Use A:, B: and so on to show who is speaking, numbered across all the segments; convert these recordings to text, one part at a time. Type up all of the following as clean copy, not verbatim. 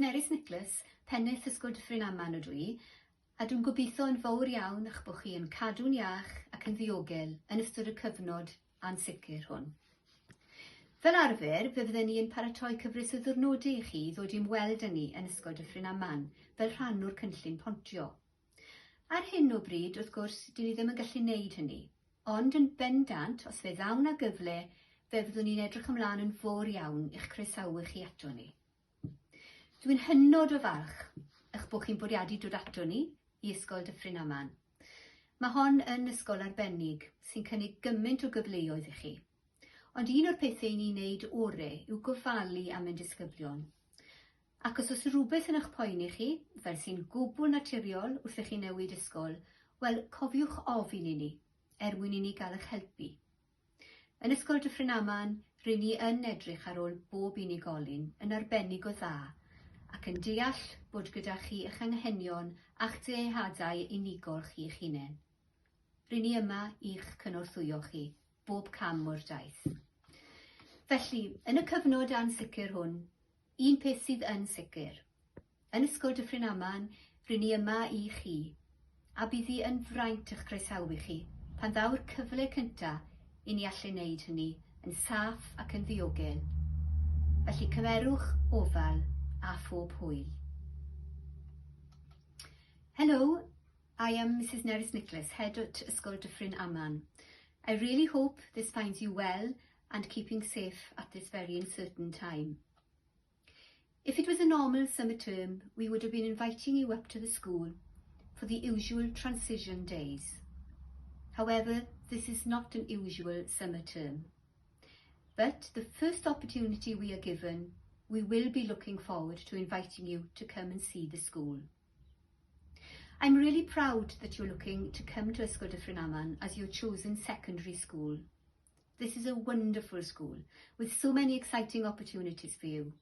A: Nicholas, pennaeth ysgol Dyffryn Aman ydw i, a dwi'n gobeithio yn fawr iawn eich bod chi yn cadw'n iach ac yn ddiogel yn ystod y cyfnod ansicr hwn. Fel arfer, fe fydden ni yn paratoi cyfres o ddiwrnodau i chi ddod i'w weld â ni yn ysgol Dyffryn Aman fel rhan o'r cynllun Pontio. Ar hyn o bryd, wrth gwrs, dyn ni ddim yn gallu wneud hynny, ond yn bendant, os fe ddawn â gyfle, fe fyddwn ni'n edrych ymlaen yn fawr iawn i'ch croesawu chi ato ni. Dwi'n hynod o falch eich bod chi'n bwriadu dod ato ni i ysgol Dyffryn Aman. Mae hon yn ysgol arbennig sy'n cynnig gymaint o gyfleoedd i chi. Ond un o'r pethau ni'n neud orau yw gofalu am ein disgyblion. Ac os oes rhywbeth yn eich poeni chi, fel sy'n gwbl naturiol wrth i chi newid ysgol, wel, cofiwch ofyn i ni, mwyn i ni gael eich helpu. Yn ysgol Dyffryn Aman, rydyn ni yn edrych ar ôl bob unigolyn yn arbennig o dda, ac yn deall bod gyda chi eich anghenion a'ch dehadau unigol chi eich hunain. Rydyn ni yma i'ch cynorthwyo chi, bob cam o'r daith. Felly, yn y cyfnod ansicr hwn, un peth sydd yn sicr. Yn ysgol Dyffryn Aman, rydyn ni yma i chi, a bydd hi yn fraint eich croesawu chi pan ddaw'r cyfle cyntaf i ni allu wneud hynny yn saff ac yn ddiogel. Felly cymerwch ofal a phob hwyl. Hello, I am Mrs. Nicholas, head at Ysgol Dyffryn Aman. I really hope this finds you well and keeping safe at this very uncertain time. If it was a normal summer term, we would have been inviting you up to the school for the usual transition days. However, this is not an usual summer term. But the first opportunity we are given, we will be looking forward to inviting you to come and see the school. I'm really proud that you're looking to come to Ysgol Dyffryn Aman as your chosen secondary school. This is a wonderful school with so many exciting opportunities for you.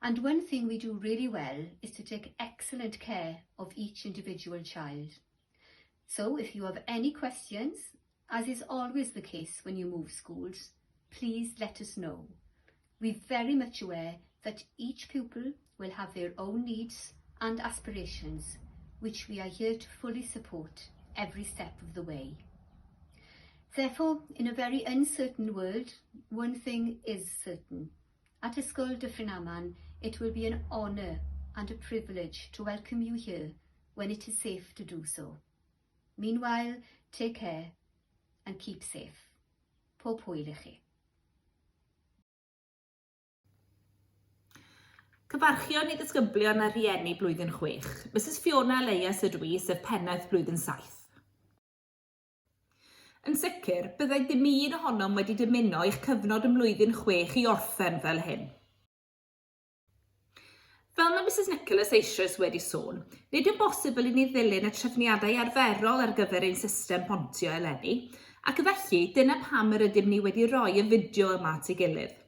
A: And one thing we do really well is to take excellent care of each individual child. So if you have any questions, as is always the case when you move schools, please let us know. We're very much aware that each pupil will have their own needs and aspirations, which we are here to fully support every step of the way. Therefore, in a very uncertain world, one thing is certain. At Ysgol Dyffryn Aman, it will be an honour and a privilege to welcome you here when it is safe to do so. Meanwhile, take care and keep safe. Pob hwyl i chi.
B: Cyfarchion i ddisgyblion a rhieni blwyddyn 6. Mrs Fiona Leias ydw i, sef pennaeth blwyddyn 7. Yn sicr, byddai dim un ohonom wedi dymuno i'ch cyfnod ym mlwyddyn 6 i orffen fel hyn. Fel mae Mrs Nicholas eisoes wedi sôn, nid yw'n bosibl i ni ddilyn y trefniadau arferol ar gyfer ein system Pontio eleni, ac felly dyna pam yr ydym ni wedi rhoi y fideo yma at ei gilydd.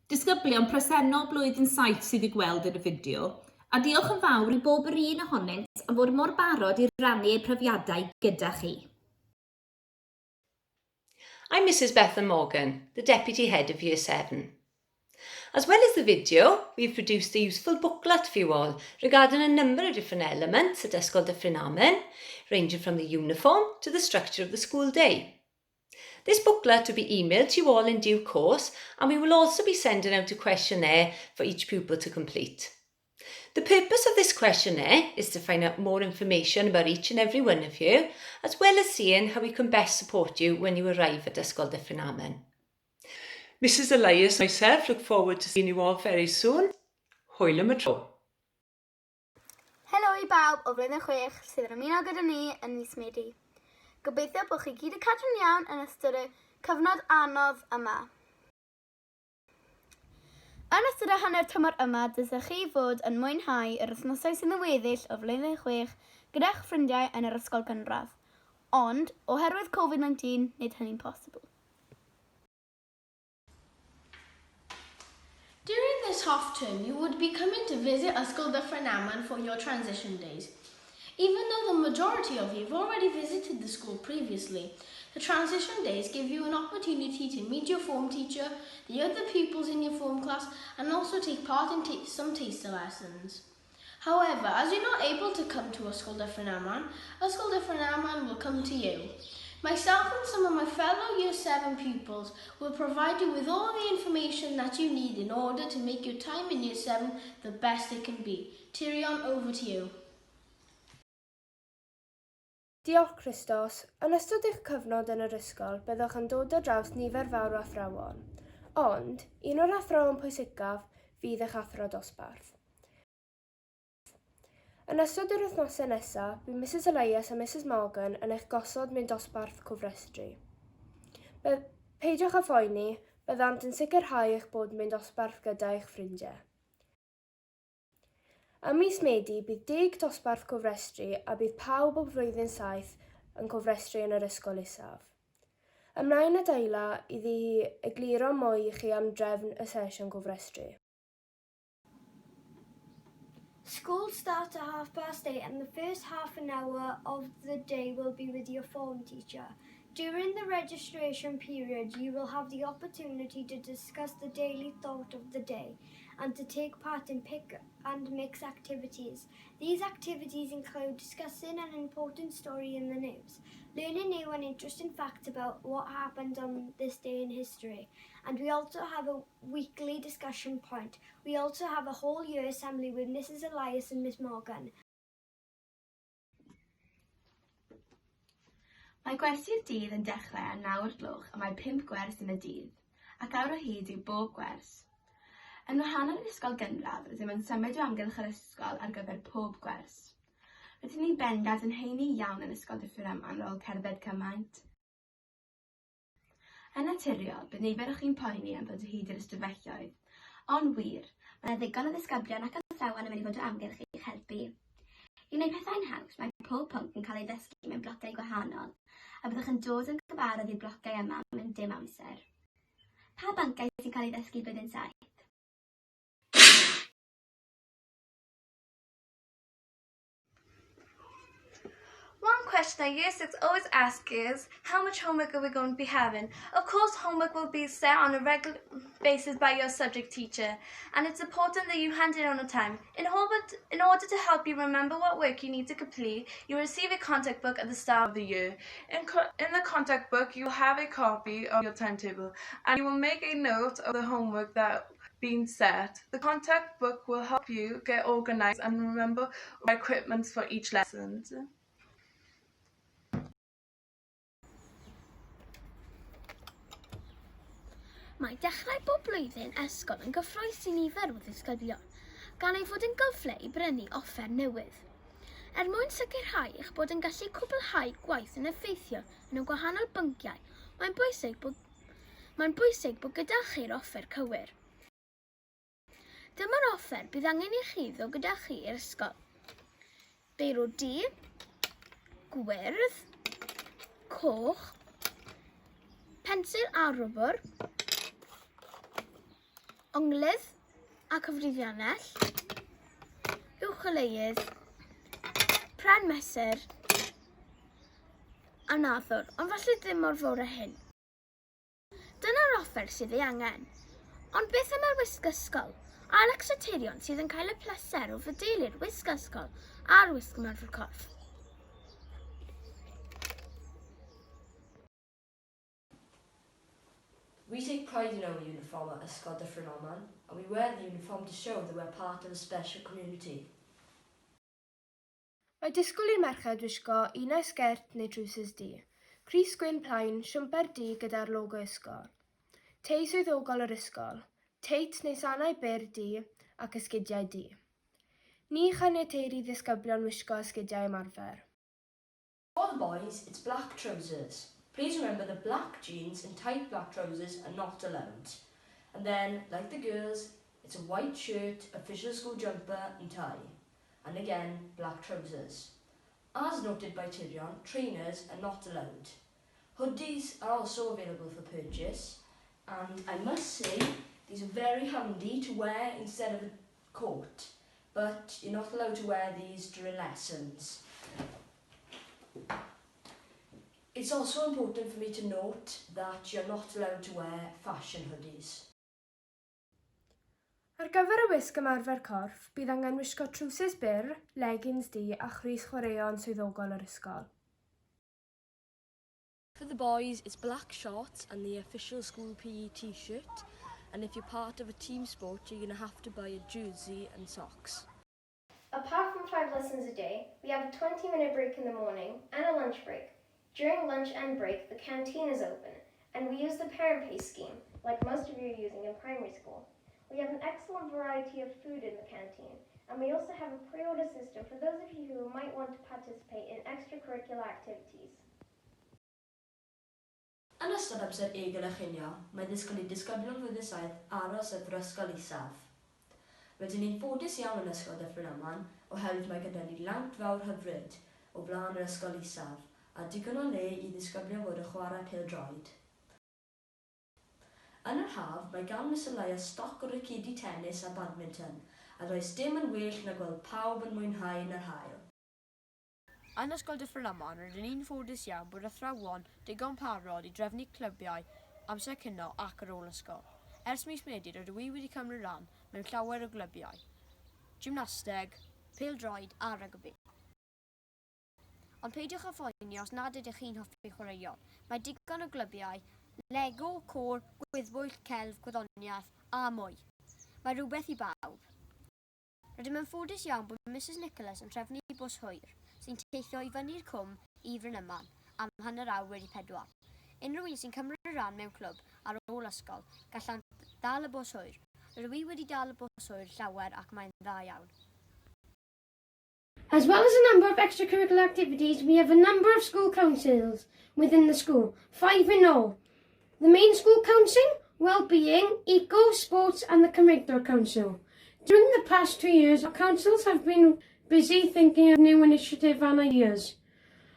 B: Disgyblion presennol blwyddyn 7 sydd i gweld yn y fideo, a diolch yn fawr i bob yr un ohonynt am fod mor barod i rannu eu profiadau gyda chi.
C: I'm Mrs Bethan Morgan, the Deputy Head of Year 7. As well as the video, we've produced a useful booklet for you all regarding a number of different elements at Ysgol Dyffryn Aman, ranging from the uniform to the structure of the school day. This booklet will be emailed to you all in due course, and we will also be sending out a questionnaire for each pupil to complete. The purpose of this questionnaire is to find out more information about each and every one of you, as well as seeing how we can best support you when you arrive at Ysgol Dyffryn Aman.
D: Mrs Elias and myself look forward to seeing you all very soon. Hwyl am y tro.
E: Helo i bawb o blwyddyn 6 sydd yn ymuno gyda ni yn mis Medi. Gobeithio bod chi gyd yn cadw'n iawn yn ystod y cyfnod anodd yma. Yn ystod y hanner tymor yma, dylsech chi fod yn mwynhau yr wythnosau sydd yn weddill o flwyddyn 6 gyda'ch ffrindiau yn yr ysgol gynradd. Ond, oherwydd Covid-19, nid hynny'n posibl.
F: During this half term, you would be coming to visit Ysgol Dyffryn Aman for your transition days. Even though the majority of you have already visited the school previously, The transition days give you an opportunity to meet your form teacher, the other pupils in your form class, and also take part in some taster lessons. However, as you're not able to come to Ysgol Dyffryn Aman will come to you. Myself and some of my fellow Year 7 pupils will provide you with all the information that you need in order to make your time in Year 7 the best it can be. Tyrion, over to you.
G: Diolch Christos. Yn ystod eich cyfnod yn yr ysgol, byddwch yn dod ar draws nifer fawr o athrawon. Ond, un o'r athrawon pwysicaf fydd eich athro dosbarth. Yn ystod yr wythnosau nesaf, bydd Mrs Elias a Mrs Morgan yn eich gosod mewn dosbarth cofrestru. Peidiwch â phoeni, byddant yn sicrhau eich bod mewn dosbarth gyda eich ffrindiau. Ym mis Medi, bydd 10 dosbarth cofrestru a bydd pawb o flwyddyn 7 yn cofrestru yn yr ysgol isaf. Ymlaen y deila iddi hi egluro mwy i chi am drefn y sesiwn cofrestru.
H: School starts at 8:30 and the first half an hour of the day will be with your form teacher. During the registration period, you will have the opportunity to discuss the daily thought of the day and to take part in pick and mix activities. These activities include discussing an important story in the news, learning new and interesting facts about what happened on this day in history, and we also have a weekly discussion point. We also have a whole year assembly with Mrs Elias and Miss Morgan.
I: Mae gwersi'r dydd yn dechrau â 9 o'r gloch a mae 5 gwers yn y dydd, ac awr o hyd yw bob gwers. Yn wahanol i'r ysgol gynradd, rydym yn symud o amgylch yr ysgol ar gyfer pob gwers. Rydym ni'n bendant yn heini iawn yn ysgol Dyffryn Aman ar ôl cerdded cymaint. Yn naturiol, bydd nifer o'ch chi'n poeni am ddod o hyd i'r ystafellioedd, ond wir, mae yna ddigon o ddisgyblion ac athrawon yn mynd i fod o amgylch i'ch helpu. I wneud pethau'n haws, mae pob pwnc yn cael ei ddysgu mewn blocau gwahanol, a byddwch yn dod yn gyfarwydd i'r blocau yma mewn dim amser. Pa bancau sy'n cael ei ddysgu blwyddyn 7?
J: One question that Year 6 always asks is, how much homework are we going to be having? Of course, homework will be set on a regular basis by your subject teacher, and it's important that you hand it on time. In order to help you remember what work you need to complete, you will receive a contact book at the start
D: of the year. In the contact book, you have a copy of your timetable, and you will make a note of the homework that being set. The contact book will help you get organized and remember the equipment for each lesson.
E: Mae dechrau bob blwyddyn ysgol yn gyffrous i nifer o ddisgyblion, gan ei fod yn gyfle i brynu offer newydd. Mwyn sicrhau eich bod yn gallu cwblhau gwaith yn effeithiol yn y gwahanol bynciau, mae'n bwysig bod gyda chi'r offer cywir. Dyma'r offer bydd angen i chi ddod gyda chi i'r ysgol. Beiro du, gwyrdd, coch, pensil a rwbr, onglydd a cyfrifiannell, uwcholeuedd, pren mesur a naddwr, ond falle ddim mor fawr â hyn. Dyna'r offer sydd ei angen. Ond beth am yr wisg ysgol? Alex a Tyrion sydd yn cael y pleser o fodeulu'r wisg ysgol a'r wisg ymarfer corff.
K: We take pride in our uniform at Ysgol Dyffryn Aman, and we wear the uniform to show that we're part of a special community.
G: Mae disgwyl i'r merched wisgo unau sgert neu drwsus du, crys gwyn plaen, siwmper du gyda'r logo ysgol, tei swyddogol yr ysgol, teit neu sanau byr du ac esgidiau du. Ni chaniateiri ddisgyblion wisgo esgidiau ymarfer.
K: For the boys, it's black trousers. Please remember that black jeans and tight black trousers are not allowed. And then, like the girls, it's a white shirt, official school jumper and tie. And again, black trousers. As noted by Tyrion, trainers are not allowed. Hoodies are also available for purchase, and I must say, these are very handy to wear instead of a coat, but you're not allowed to wear these during lessons. It's also important for me to note that you're not allowed to wear fashion hoodies.
G: Ar gyfer y wisg ymarfer corff, bydd angen wisgo trowsus byr, leggings du a chrys chwaraeon swyddogol yr ysgol.
L: For the boys, it's black shorts and the official school PE t-shirt. And if you're part of a team sport, you're going to have to buy a jersey and socks.
M: Apart from 5 lessons a day, we have a 20-minute break in the morning and a lunch break. During lunch and break, the canteen is open, and we use the parent pay scheme, like most of you are using in primary school. We have an excellent variety of food in the canteen, and we also have a pre-order system for those of you who might want to participate in extracurricular activities.
K: Yn ystod amser egl a chynio, mae ddisgwyl i disgyblion fwydysaeth aros at yr ysgol isaf. Rydyn ni'n ffodus iawn yn ysgol Dyffryn Aman oherwydd mae gyda ni lawnt fawr hyfryd o flaen yr ysgol isaf a digon o le i ddisgyblion fod yn chwarae pêl-droed. Yn yr haf, mae gan Miss Elias stoc o racedi tennis a badminton a does dim yn well na gweld pawb yn mwynhau yn yr haul.
L: Yn ysgol Dyffryn Aman, rydyn ni'n ffodus iawn bod athrawon digon parod i drefnu clybiau amser cynno ac ar ôl ysgol. Ers mis Medi, rydw i wedi cymryd ran mewn llawer o glybiau, gymnasteg, pêl-droed a rygbi. Ond peidiwch â phoeni os nad ydych chi'n hoffi chwaraeon. Mae digon o glybiau, Lego, côr, gwyddbwyll, celf, gwyddoniaeth a mwy. Mae rhywbeth i bawb. Rydym yn ffodus iawn bod Mrs Nicholas yn trefnu bws hwyr sy'n teithio i fyny'r cwm i Fryn Aman am hanner awr wedi 4. Unrhyw un sy'n cymryd ran mewn clwb ar ôl ysgol gallan dal y bws hwyr. Rydw i wedi dal y bws hwyr llawer ac mae'n dda iawn.
N: As well as a number of extracurricular activities, we have a number of school councils within the school, 5 in all. The main school council, well-being, eco, sports and the Cymreicdod Council. During the past 2 years, our councils have been busy thinking of new initiatives and ideas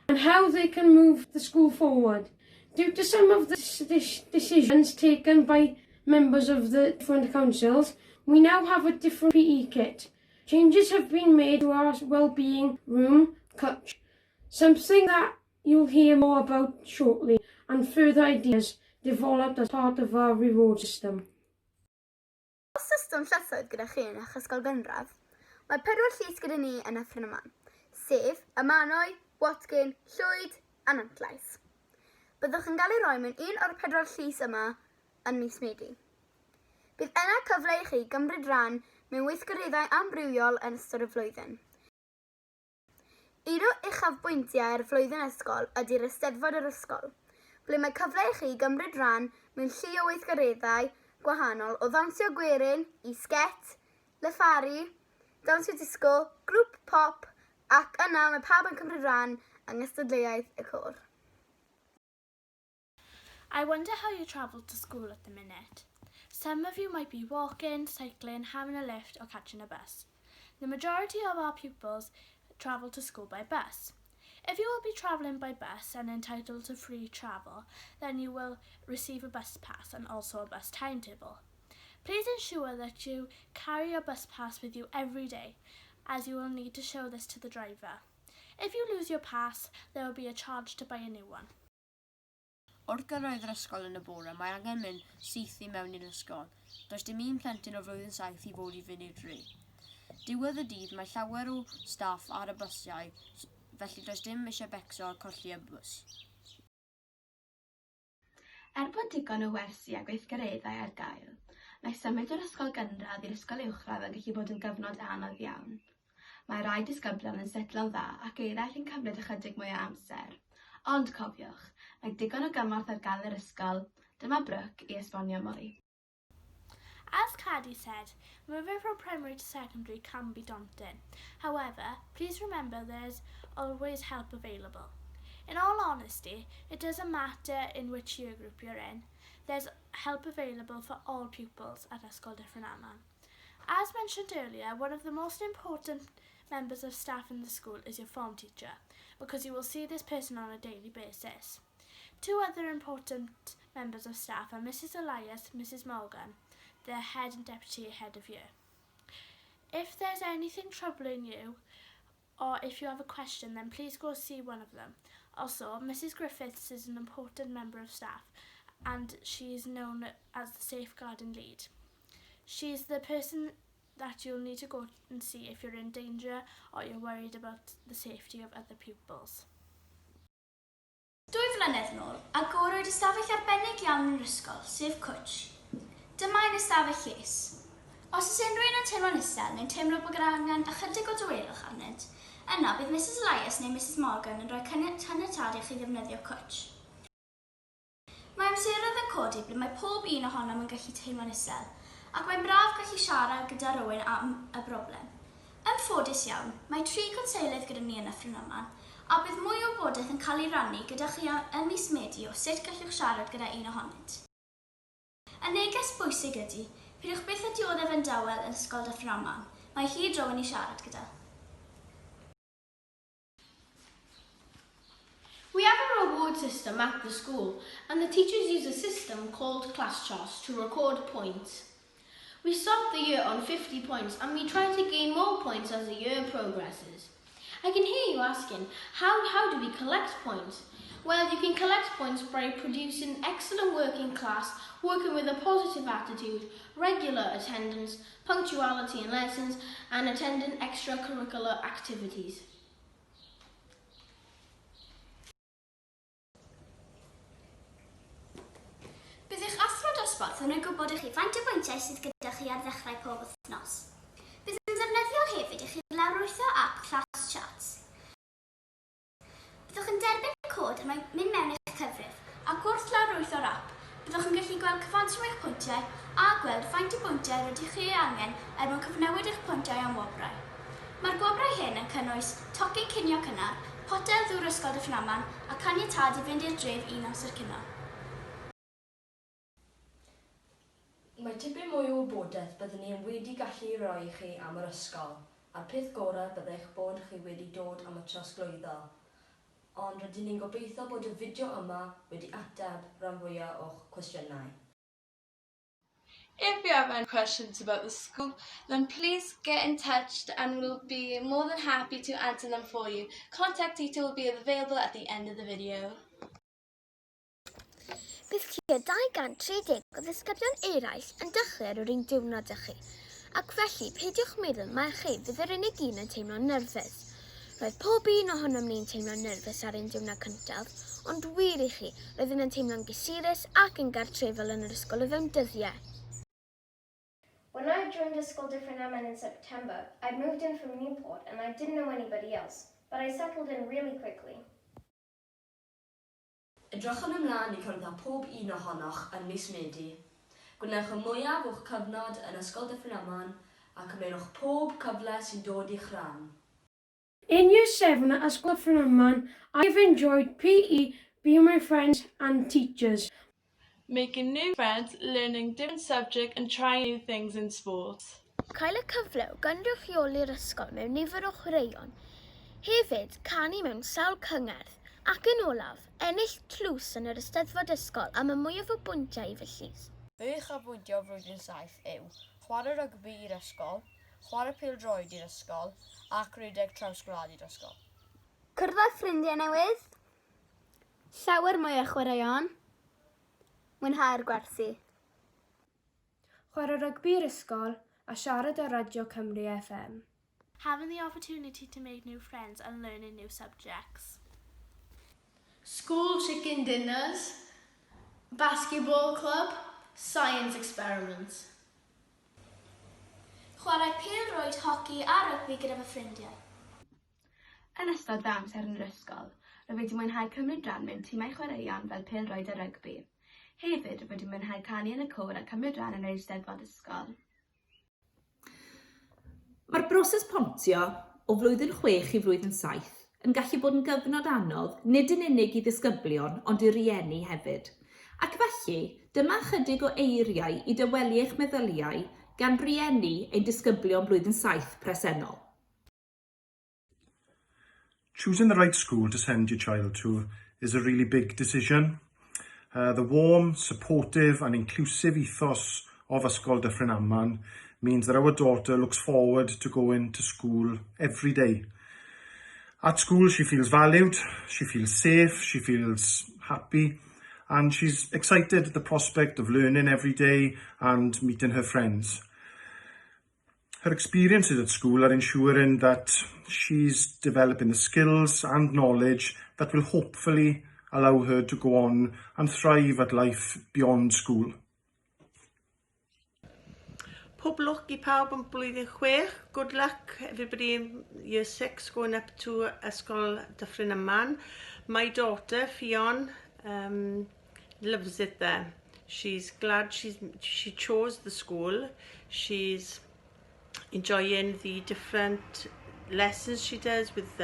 N: and how they can move the school forward. Due to some of the decisions taken by members of the different councils, we now have a different PE kit. Changes have been made to our well-being room, Cutch, something that you'll hear more about shortly, and further ideas developed as part of our reward system.
E: Os system llysoedd gyda chi yn eich ysgol gynradd, mae 4 llys gyda ni yn y Fryn Aman, sef Ymanwy, Watkin, Llwyd a Nantlais. Byddwch yn cael ei roi mewn un o'r 4 llys yma yn mis Medi. Bydd yna cyfle i chi gymryd ran mewn weithgareddau amrywiol yn ystod y flwyddyn. Un o uchafbwyntiau'r flwyddyn ysgol ydy'r Eisteddfod yr ysgol, ble mae cyfle i chi gymryd ran mewn llu o weithgareddau gwahanol o ddawnsio gwerin i sget, lefari, dawnsio disco, grŵp pop ac yna mae pawb yn cymryd ran yng ngystadleuaeth y côr.
O: I wonder how you travel to school at the minute. Some of you might be walking, cycling, having a lift or catching a bus. The majority of our pupils travel to school by bus. If you will be travelling by bus and entitled to free travel, then you will receive a bus pass and also a bus timetable. Please ensure that you carry your bus pass with you every day, as you will need to show this to the driver. If you lose your pass, there will be a charge to buy a new one.
L: Wrth gyrraedd yr ysgol yn y bore, mae angen mynd syth i mewn i'r ysgol. Does dim un plentyn o flwyddyn 7 i fod i fyny'r dri. Diwedd y dydd mae llawer o staff ar y bysiau, felly does dim eisiau becso ar colli y bws.
I: Bod digon o wersi a gweithgareddau ar gael, mae symud o'r ysgol gynradd i'r ysgol uwchradd yn gallu bod yn gyfnod anodd iawn. Mae rai disgyblion yn setlo'n dda ac eraill yn cymryd ychydig mwy o amser. Ond cofiwch, mae digon o gymorth ar gael yr ysgol, dyma Brooke i esbonio mwy.
O: As Caddy said, moving from primary to secondary can be daunting. However, please remember there's always help available. In all honesty, it doesn't matter in which year group you're in. There's help available for all pupils at Ysgol Dyffryn Aman. As mentioned earlier, one of the most important members of staff in the school is your form teacher, because you will see this person on a daily basis. 2 other important members of staff are Mrs Elias, Mrs Morgan, the head and deputy head of year. If there's anything troubling you, or if you have a question, then please go see one of them. Also, Mrs. Griffiths is an important member of staff, and she is known as the safeguarding lead. She is the person that you'll need to go and see if you're in danger or you're worried about the safety of other pupils.
P: 2 flynedd nôl, agorwyd ystafell arbennig iawn yn yr ysgol, sef cwtsh. Dyma ein ystafell lles. Os oes unrhyw un yn teimlo'n isel neu'n teimlo bod gyda angen ychydig o dywelwch arnynt, yna bydd Mrs Elias neu Mrs Morgan yn rhoi caniatâd i chi ddefnyddio cwtsh. Mae amseroedd yn codi ble mae pob un ohonom yn gallu teimlo'n isel, ac mae'n braf gallu siarad gyda rhywun am y broblem. Yn ffodus iawn, mae 3 conseilydd gyda ni yn y ffrin yma, a bydd mwy o wybodaeth yn cael ei rannu gyda chi ym mis Medi o sut gallwch siarad gyda un ohonynt. Y neges bwysig ydy, pidwch byth y dioddef yn dawel yn ysgol Dyffryn Aman. Mae hyd rowyn i siarad gyda.
F: We have a reward system at the school, and the teachers use a system called class charts to record points. We start the year on 50 points, and we try to gain more points as the year progresses. I can hear you asking, how do we collect points? Well, you can collect points by producing excellent work in class, working with a positive attitude, regular attendance, punctuality in lessons, and attending extracurricular activities.
P: Bydd eich athro dosbarth yn ei gwybod i chi faint o bwyntiau sydd gyda chi ar ddechrau pob wythnos. Bydd yn ddefnyddiol hefyd i chi lawrwytho ap class charts. Byddwch yn derbyn cod yn mynd mewn i'ch cyfrif, ac wrth lawrwytho'r ap, byddwch yn gallu gweld cyfanswm eich pwyntiau a gweld faint o bwyntiau rydych chi angen mwyn cyfnewid eich pwyntiau am wobrau. Mae'r gwobrau hyn yn cynnwys tocyn cinio cynnar, potel ddŵr ysgol Dyffryn Aman a caniatâd i fynd i'r dref un amser cynnar.
K: Mae tipyn mwy o wybodaeth byddwn ni wedi gallu rhoi i chi am yr ysgol, a'r peth gorau byddech bod chi wedi dod am y trosglwyddo. Ond rydyn ni'n gobeithio bod y fideo yma wedi ateb rhan fwyaf o'ch cwestiynau.
D: If you have any questions about the school, then please get in touch and we'll be more than happy to answer them for you. Contact detail will be available at the end of the video.
E: Bydd tua 230 o ddisgyblion eraill yn dechrau ar yr un diwrnod â chi, ac felly peidiwch meddwl mae chi fydd yr unig un yn teimlo'n nerfus. Roedd pob un ohonom ni'n teimlo'n nerfus ar un diwrnod cyntaf, ond wir i chi, roedden yn teimlo'n gysurus ac yn gartrefol yn yr ysgol o fewn dyddiau.
M: When I joined a school Dyffryn Aman in September, I moved in from Newport and I didn't know anybody else, but I settled in really quickly.
K: Edrychwn ymlaen i cyrraedd â pob un ohonoch yn mis Medi. Gwnewch y mwyaf o'ch cyfnod yn ysgol Dyffryn Aman ac ymunwch pob cyfle sy'n dod i'ch ran.
N: In Year 7 at Ysgol Dyffryn Aman, I've enjoyed PE, being with my friends and teachers.
D: Making new friends, learning different subjects and trying new things in sports.
E: Cael y cyfle o gynrychioli'r ysgol mewn nifer o chwaraeon. Hefyd, canu mewn sawl cyngerdd. Ac yn olaf, ennill tlws yn yr Eisteddfod ysgol am y mwyaf o bwyntiau i fyllus.
L: Be uchafbwyntio flwyddyn 7 yw chwarae rygbi i'r ysgol, chwarae pêl-droed i'r ysgol ac rhedeg trawsgrad i'r ysgol.
E: Cyrraedd ffrindiau newydd, llawer mwy o chwaraeon, mwynhau'r gwersi.
G: Chwarae rygbi i'r ysgol a siarad ar Radio Cymru FM.
O: Having the opportunity to make new friends and learning new subjects.
F: School chicken dinners, basketball club, science experiments.
P: Chwarae pêl-droed, hoci a rygbi gyda fy ffrindiau.
I: Yn ystod fy amser yn yr ysgol, rwyf wedi mwynhau cymryd rhan mewn timau chwaraeon fel pêl-droed a rygbi. Hefyd, rwyf wedi mwynhau canu yn y côr a cymryd rhan yn yr Eisteddfod ysgol.
B: Mae'r broses Pontio o flwyddyn 6 i flwyddyn 7 yn gallu bod yn gyfnod anodd nid yn unig i ddisgyblion ond i rieni hefyd. Ac felly, dyma chydig o eiriau i dywelu eich meddyliau gan rieni ein disgyblion blwyddyn 7 presennol.
Q: Choosing the right school to send your child to is a really big decision. The warm, supportive and inclusive ethos of Ysgol Dyffryn Aman means that our daughter looks forward to going to school every day. At school, she feels valued, she feels safe, she feels happy, and she's excited at the prospect of learning every day and meeting her friends. Her experiences at school are ensuring that she's developing the skills and knowledge that will hopefully allow her to go on and thrive at life beyond school.
R: Pob lwc I pawb yn blwyddyn 6. Good luck everybody in year 6 going up to Ysgol Dyffryn Aman. My daughter, Fionn, loves it there. She's glad she chose the school. She's enjoying the different lessons she does with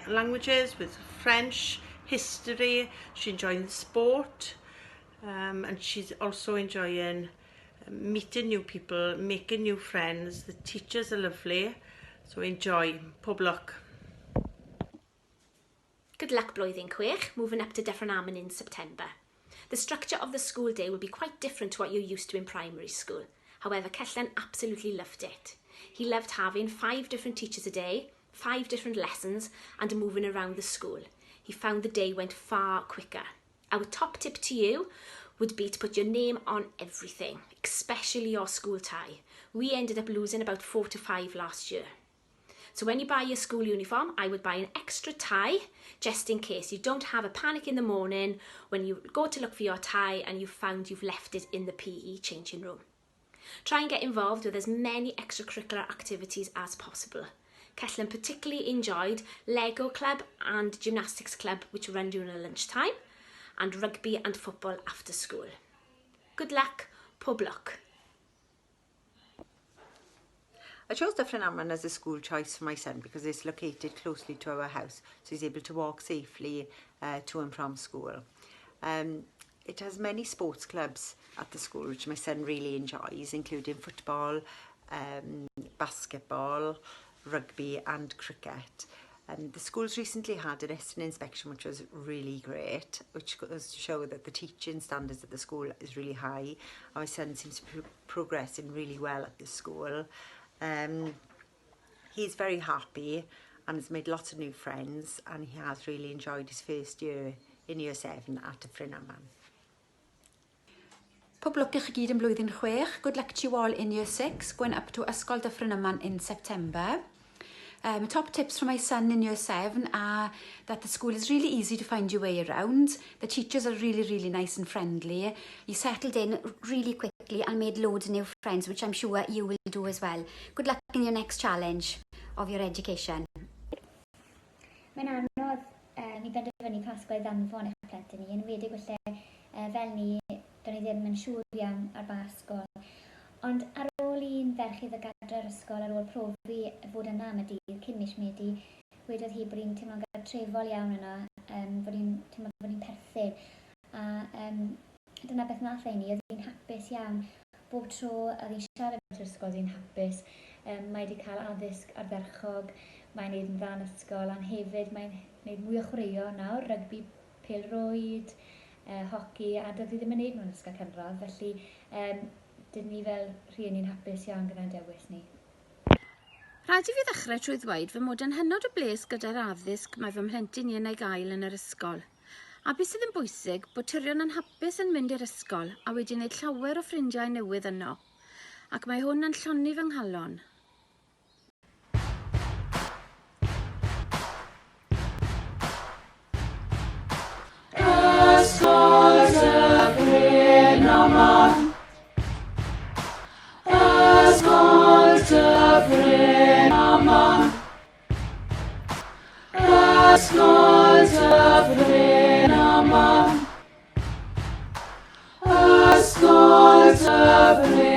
R: languages, with French, history. She's enjoying sport, and she's also enjoying meeting new people, making new friends. The teachers are lovely, so enjoy. Pob lwc.
S: Good luck blwyddyn 6, moving up to Dyffryn Aman in September. The structure of the school day will be quite different to what you're used to in primary school. However, Cellan absolutely loved it. He loved having 5 different teachers a day, 5 different lessons, and moving around the school. He found the day went far quicker. Our top tip to you would be to put your name on everything, especially your school tie. We ended up losing about 4 to 5 last year. So when you buy your school uniform, I would buy an extra tie, just in case you don't have a panic in the morning when you go to look for your tie and you've found you've left it in the PE changing room. Try and get involved with as many extracurricular activities as possible. Cellan particularly enjoyed Lego Club and Gymnastics Club, which run during lunchtime, and rugby and football after school. Good luck, pob lwc.
T: I chose Dyffryn Aman as a school choice for my son because it's located closely to our house, so he's able to walk safely to and from school. It has many sports clubs at the school which my son really enjoys, including football, basketball, rugby and cricket. The school's recently had an Estyn inspection which was really great, which goes to show that the teaching standards at the school is really high. And my son seems to be progressing really well at the school. He's very happy and has made lots of new friends, and he has really enjoyed his first year in year 7 at Dyffryn Aman.
U: Pob lwc I chi gyd yn blwyddyn 6. Good luck to you all in year 6, going up to Ysgol Dyffryn Aman in September. Top tips from my son in year 7 are that the school is really easy to find your way around. The teachers are really, really nice and friendly.
V: You settled in really quickly and made loads of new friends, which I'm sure you will do as well. Good luck in your next challenge of your education.
W: Mae'n anodd i benderfynu pa ysgol i ddanfon eich plentyn ni, yn wedig felly fel ni, do'n i ddim yn siŵr iawn ar ba ysgol. Ond ar ôl i'n ferch iddo gadr'r ysgol ar ôl profi fod yna am y dydd, cyn mis Medi, wedodd hi bod hi'n teimlo'n gartrefol iawn yna, bod hi'n teimlo bod hi'n perthyn. A dyna beth nath ei ni, oedd hi'n hapus iawn. Bob tro oedd hi'n siarad am ysgol, oedd hi'n hapus. Mae wedi cael addysg ardderchog, mae'n neud yn dda yn ysgol, ond hefyd mae'n neud mwy o chwaraeo nawr, rygbi, pêl-rwyd, hoci, a doedd hi ddim yn neud mewn ysgol cynradd, felly dydyn ni fel rhieni'n hapus iawn gyda'n dewis ni.
X: Rhaid i fi ddechrau trwy ddweud fy mod yn hynod o bles gyda'r addysg mae fy mhlentyn i yn ei gael yn yr ysgol. A beth sydd yn bwysig bod tyrion yn hapus yn mynd i'r ysgol a wedi gwneud llawer o ffrindiau newydd yno. Ac mae hwn yn lloni fy nghalon.
Y: Ysgol Dyffryn Aman. Ysgol Dyffryn Aman. Ysgol Dyffryn Aman. Ysgol Dyffryn